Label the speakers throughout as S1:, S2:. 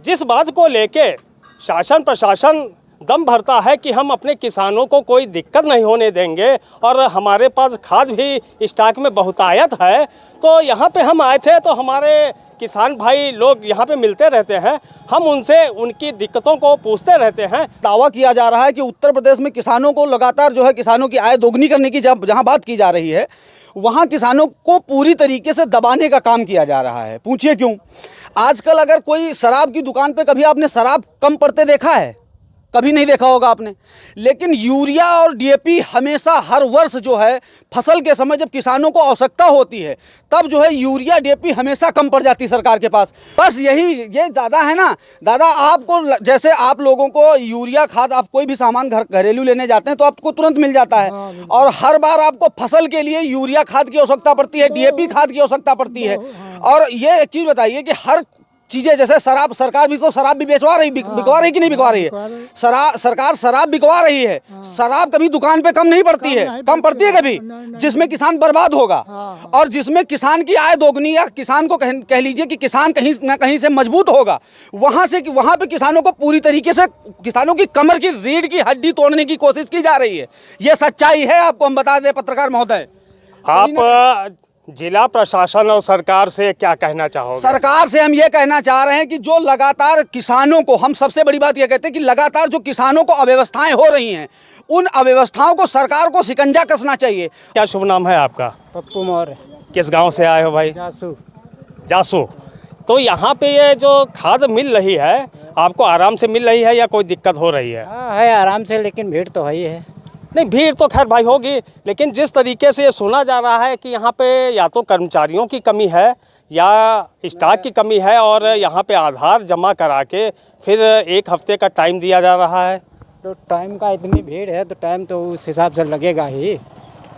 S1: जिस बात को लेके शासन प्रशासन दम भरता है कि हम अपने किसानों को कोई दिक्कत नहीं होने देंगे और हमारे पास खाद भी स्टॉक में बहुतायत है, तो यहाँ पे हम आए थे तो हमारे किसान भाई लोग यहाँ पे मिलते रहते हैं, हम उनसे उनकी दिक्कतों को पूछते रहते हैं।
S2: दावा किया जा रहा है कि उत्तर प्रदेश में किसानों को लगातार जो है किसानों की आय दोगुनी करने की जहाँ बात की जा रही है, वहाँ किसानों को पूरी तरीके से दबाने का काम किया जा रहा है। पूछिए क्यों? आजकल अगर कोई शराब की दुकान पे कभी आपने शराब कम पड़ते देखा है? कभी नहीं देखा होगा आपने। लेकिन यूरिया और डीएपी हमेशा हर वर्ष जो है फसल के समय जब किसानों को आवश्यकता होती है तब जो है यूरिया डीएपी हमेशा कम पड़ जाती है सरकार के पास। बस ये दादा है ना, दादा आपको जैसे आप लोगों को यूरिया खाद, आप कोई भी सामान घरेलू लेने जाते हैं तो आपको तुरंत मिल जाता है और हर बार आपको फसल के लिए यूरिया खाद की आवश्यकता पड़ती है, डीएपी खाद की आवश्यकता पड़ती है। और ये एक चीज़ बताइए कि हर चीज़ें जैसे शराब, सरकार भी तो शराब भी बिकवा रही कि नहीं बिकवा रही है? सरकार शराब बिकवा रही है। शराब कभी दुकान पे कम नहीं पड़ती है, कम पड़ती है कभी? जिसमें किसान बर्बाद होगा और जिसमें किसान की आय दोगुनी या किसान को कह लीजिए कि किसान कहीं ना कहीं से मजबूत होगा, वहाँ पे किसानों को पूरी तरीके से किसानों की कमर की रीढ़ की हड्डी तोड़ने की कोशिश की जा रही है। ये सच्चाई है, आपको हम बता दें पत्रकार महोदय।
S1: आप जिला प्रशासन और सरकार से क्या कहना चाहोगे?
S2: सरकार से हम ये कहना चाह रहे हैं कि जो लगातार किसानों को, हम सबसे बड़ी बात ये कहते हैं कि लगातार जो किसानों को अव्यवस्थाएं हो रही हैं, उन अव्यवस्थाओं को सरकार को शिकंजा कसना चाहिए।
S1: क्या शुभ नाम है आपका?
S3: पप्पू मौर्य।
S1: किस गांव से आए हो भाई? जासू। तो यहाँ पे ये जो खाद मिल रही है आपको आराम से मिल रही है या कोई दिक्कत हो रही है?
S3: हाँ है आराम से, लेकिन भीड़ तो है ही है।
S1: नहीं, भीड़ तो खैर भाई होगी, लेकिन जिस तरीके से ये सुना जा रहा है कि यहाँ पे या तो कर्मचारियों की कमी है या स्टाफ की कमी है और यहाँ पे आधार जमा करा के फिर 1 हफ्ते का टाइम दिया जा रहा है।
S3: तो टाइम का इतनी भीड़ है तो टाइम तो उस हिसाब से लगेगा ही।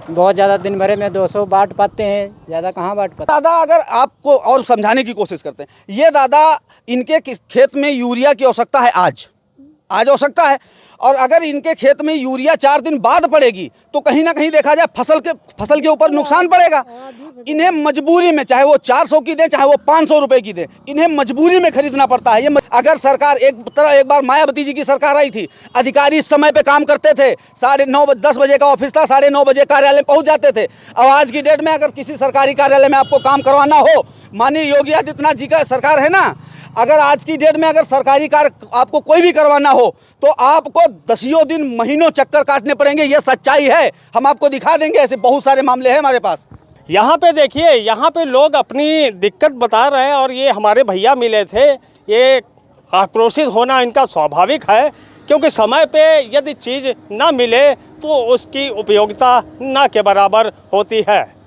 S3: बहुत ज़्यादा दिन भरे में 200 बांट पाते हैं, ज़्यादा कहाँ बांट पाते।
S2: दादा अगर आपको और समझाने की कोशिश करते हैं, ये दादा इनके खेत में यूरिया की आवश्यकता है, आज आवश्यकता है, और अगर इनके खेत में यूरिया 4 दिन बाद पड़ेगी तो कहीं ना कहीं देखा जाए फसल के ऊपर नुकसान पड़ेगा। इन्हें मजबूरी में, चाहे वो 400 की दे चाहे वो 500 रुपए की दे, इन्हें मजबूरी में खरीदना पड़ता है। अगर सरकार एक बार मायावती जी की सरकार आई थी, अधिकारी इस समय पे काम करते थे, 9:30 10 बजे का ऑफिस था, 9:30 बजे कार्यालय पहुंच जाते थे। अब आज की डेट में अगर किसी सरकारी कार्यालय में आपको काम करवाना हो, माननीय योगी आदित्यनाथ जी का सरकार है ना, अगर आज की डेट में अगर सरकारी कार्य आपको कोई भी करवाना हो तो आपको 10 दिन महीनों चक्कर काटने पड़ेंगे। ये सच्चाई है, हम आपको दिखा देंगे, ऐसे बहुत सारे मामले हैं हमारे पास।
S1: यहाँ पे देखिए, यहाँ पे लोग अपनी दिक्कत बता रहे हैं और ये हमारे भैया मिले थे। ये आक्रोशित होना इनका स्वाभाविक है, क्योंकि समय पे यदि चीज़ ना मिले तो उसकी उपयोगिता ना के बराबर होती है।